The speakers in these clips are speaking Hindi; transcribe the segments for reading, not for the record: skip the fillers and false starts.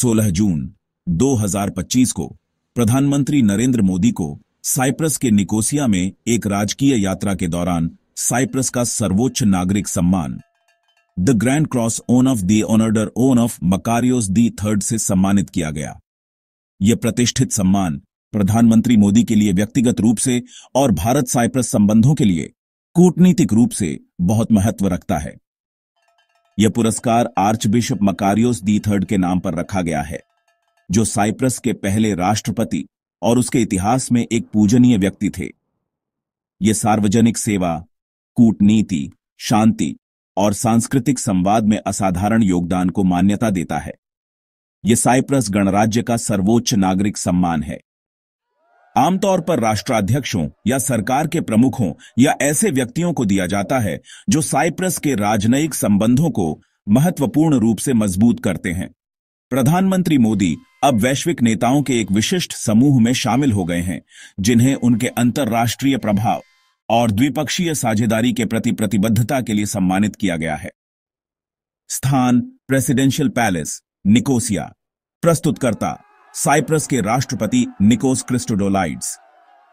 16 जून 2025 को प्रधानमंत्री नरेंद्र मोदी को साइप्रस के निकोसिया में एक राजकीय यात्रा के दौरान साइप्रस का सर्वोच्च नागरिक सम्मान the grand cross of the order of Makarios the third से सम्मानित किया गया। यह प्रतिष्ठित सम्मान प्रधानमंत्री मोदी के लिए व्यक्तिगत रूप से और भारत साइप्रस संबंधों के लिए कूटनीतिक रूप से बहुत महत्व रखता है। यह पुरस्कार आर्चबिशप मकारियोस दी थर्ड के नाम पर रखा गया है, जो साइप्रस के पहले राष्ट्रपति और उसके इतिहास में एक पूजनीय व्यक्ति थे। यह सार्वजनिक सेवा, कूटनीति, शांति और सांस्कृतिक संवाद में असाधारण योगदान को मान्यता देता है। यह साइप्रस गणराज्य का सर्वोच्च नागरिक सम्मान है। आमतौर पर राष्ट्राध्यक्षों या सरकार के प्रमुखों या ऐसे व्यक्तियों को दिया जाता है जो साइप्रस के राजनयिक संबंधों को महत्वपूर्ण रूप से मजबूत करते हैं। प्रधानमंत्री मोदी अब वैश्विक नेताओं के एक विशिष्ट समूह में शामिल हो गए हैं, जिन्हें उनके अंतर्राष्ट्रीय प्रभाव और द्विपक्षीय साझेदारी के प्रति प्रतिबद्धता के लिए सम्मानित किया गया है। स्थान प्रेसिडेंशियल पैलेस, निकोसिया। प्रस्तुतकर्ता साइप्रस के राष्ट्रपति निकोस क्रिस्टोडोलाइड्स।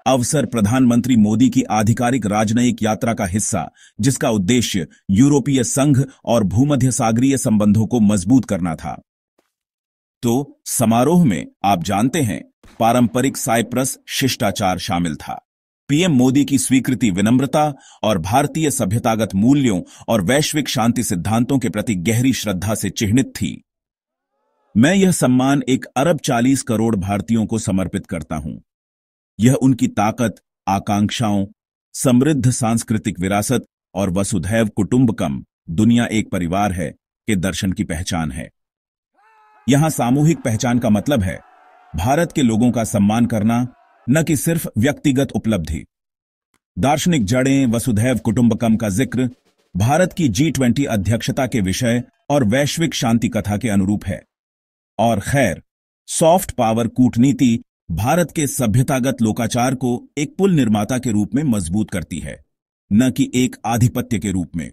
अवसर प्रधानमंत्री मोदी की आधिकारिक राजनयिक यात्रा का हिस्सा, जिसका उद्देश्य यूरोपीय संघ और भूमध्य सागरीय संबंधों को मजबूत करना था। तो समारोह में आप जानते हैं, पारंपरिक साइप्रस शिष्टाचार शामिल था। पीएम मोदी की स्वीकृति विनम्रता और भारतीय सभ्यतागत मूल्यों और वैश्विक शांति सिद्धांतों के प्रति गहरी श्रद्धा से चिह्नित थी। मैं यह सम्मान 1 अरब 40 करोड़ भारतीयों को समर्पित करता हूं। यह उनकी ताकत, आकांक्षाओं, समृद्ध सांस्कृतिक विरासत और वसुधैव कुटुंबकम, दुनिया एक परिवार है, के दर्शन की पहचान है। यहां सामूहिक पहचान का मतलब है भारत के लोगों का सम्मान करना, न कि सिर्फ व्यक्तिगत उपलब्धि। दार्शनिक जड़ें, वसुधैव कुटुंबकम का जिक्र भारत की G20 अध्यक्षता के विषय और वैश्विक शांति कथा के अनुरूप है। और खैर, सॉफ्ट पावर कूटनीति भारत के सभ्यतागत लोकाचार को एक पुल निर्माता के रूप में मजबूत करती है, न कि एक आधिपत्य के रूप में।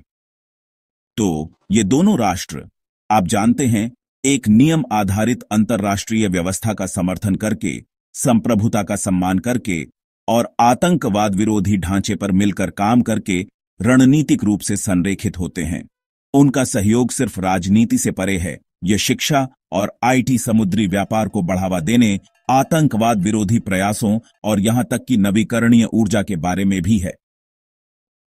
तो ये दोनों राष्ट्र, आप जानते हैं, एक नियम आधारित अंतर्राष्ट्रीय व्यवस्था का समर्थन करके, संप्रभुता का सम्मान करके और आतंकवाद विरोधी ढांचे पर मिलकर काम करके रणनीतिक रूप से संरेखित होते हैं। उनका सहयोग सिर्फ राजनीति से परे है। यह शिक्षा और IT समुद्री व्यापार को बढ़ावा देने, आतंकवाद विरोधी प्रयासों और यहां तक कि नवीकरणीय ऊर्जा के बारे में भी है।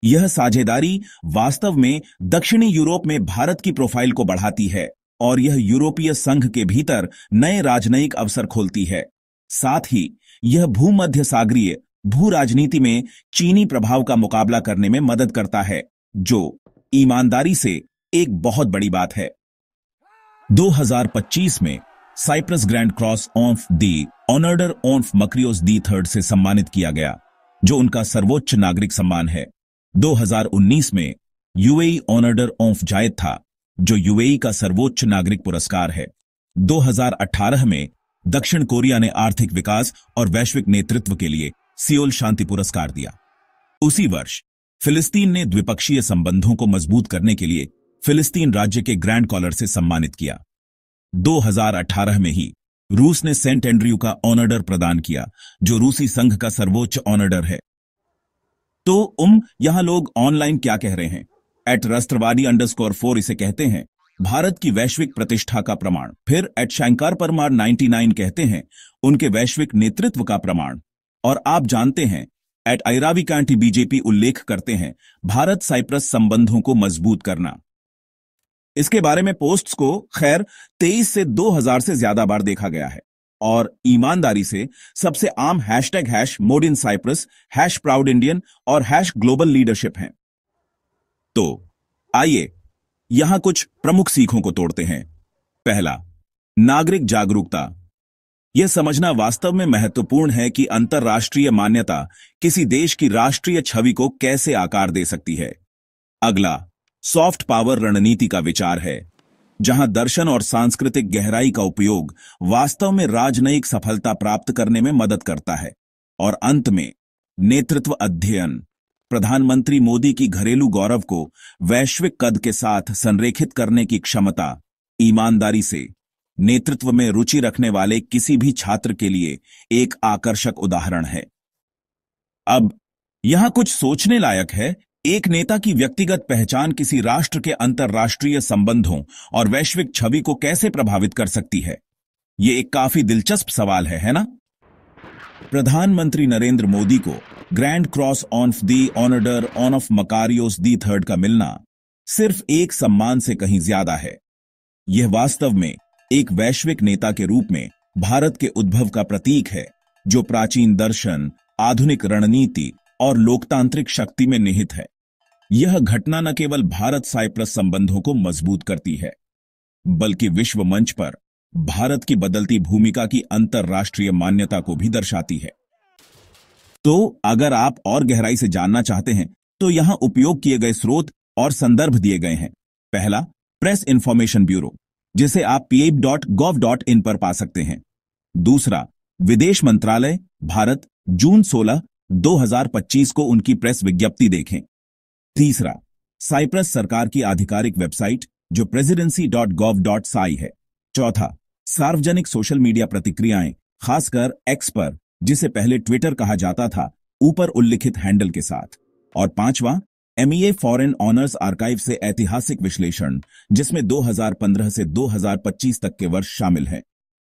यह साझेदारी वास्तव में दक्षिणी यूरोप में भारत की प्रोफाइल को बढ़ाती है और यह यूरोपीय संघ के भीतर नए राजनयिक अवसर खोलती है। साथ ही यह भूमध्य सागरीय भू राजनीति में चीनी प्रभाव का मुकाबला करने में मदद करता है, जो ईमानदारी से एक बहुत बड़ी बात है। 2025 में Cyprus grand cross of the order of Makarios the third से सम्मानित किया गया, जो उनका सर्वोच्च नागरिक सम्मान है। 2019 में UAE ऑनर्डर ऑफ जायद था, जो UAE का सर्वोच्च नागरिक पुरस्कार है। 2018 में दक्षिण कोरिया ने आर्थिक विकास और वैश्विक नेतृत्व के लिए सियोल शांति पुरस्कार दिया। उसी वर्ष फिलिस्तीन ने द्विपक्षीय संबंधों को मजबूत करने के लिए फिलिस्तीन राज्य के ग्रैंड कॉलर से सम्मानित किया। 2018 में ही रूस ने सेंट एंड्रयू का ऑनर्डर प्रदान किया, जो रूसी संघ का सर्वोच्च ऑनर्डर है। तो यहां लोग ऑनलाइन क्या कह रहे हैं? @राष्ट्रवादी_4 इसे कहते हैं भारत की वैश्विक प्रतिष्ठा का प्रमाण। फिर @शंकर परमार 99 कहते हैं उनके वैश्विक नेतृत्व का प्रमाण। और आप जानते हैं, @IRAVICANTI BJP उल्लेख करते हैं भारत साइप्रस संबंधों को मजबूत करना। इसके बारे में पोस्ट्स को खैर 23 से 2000 से ज्यादा बार देखा गया है और ईमानदारी से सबसे आम #, #ModeInCyprus, #ProudIndian और #GlobalLeadership हैं। तो आइए यहां कुछ प्रमुख सीखों को तोड़ते हैं। पहला, नागरिक जागरूकता। यह समझना वास्तव में महत्वपूर्ण है कि अंतर्राष्ट्रीय मान्यता किसी देश की राष्ट्रीय छवि को कैसे आकार दे सकती है। अगला, सॉफ्ट पावर रणनीति का विचार है, जहां दर्शन और सांस्कृतिक गहराई का उपयोग वास्तव में राजनयिक सफलता प्राप्त करने में मदद करता है। और अंत में, नेतृत्व अध्ययन। प्रधानमंत्री मोदी की घरेलू गौरव को वैश्विक कद के साथ संरेखित करने की क्षमता ईमानदारी से नेतृत्व में रुचि रखने वाले किसी भी छात्र के लिए एक आकर्षक उदाहरण है। अब यहां कुछ सोचने लायक है, एक नेता की व्यक्तिगत पहचान किसी राष्ट्र के अंतर्राष्ट्रीय संबंधों और वैश्विक छवि को कैसे प्रभावित कर सकती है? ये एक काफी दिलचस्प सवाल है ना? प्रधानमंत्री नरेंद्र मोदी को grand cross of the order on of Makarios the third का मिलना सिर्फ एक सम्मान से कहीं ज्यादा है। यह वास्तव में एक वैश्विक नेता के रूप में भारत के उद्भव का प्रतीक है, जो प्राचीन दर्शन, आधुनिक रणनीति और लोकतांत्रिक शक्ति में निहित है। यह घटना न केवल भारत साइप्रस संबंधों को मजबूत करती है, बल्कि विश्व मंच पर भारत की बदलती भूमिका की अंतर्राष्ट्रीय मान्यता को भी दर्शाती है। तो अगर आप और गहराई से जानना चाहते हैं तो यहां उपयोग किए गए स्रोत और संदर्भ दिए गए हैं। पहला, प्रेस इंफॉर्मेशन ब्यूरो, जिसे आप pab.gov.in पर पा सकते हैं। दूसरा, विदेश मंत्रालय, भारत, जून 16, 2025 को उनकी प्रेस विज्ञप्ति देखें। तीसरा, साइप्रस सरकार की आधिकारिक वेबसाइट, जो presidency.gov.si है। चौथा, सार्वजनिक सोशल मीडिया प्रतिक्रियाएं, खासकर एक्स पर, जिसे पहले ट्विटर कहा जाता था, ऊपर उल्लिखित हैंडल के साथ। और पांचवां, MEA फॉरेन ऑनर्स आर्काइव से ऐतिहासिक विश्लेषण, जिसमें 2015 से 2025 तक के वर्ष शामिल हैं।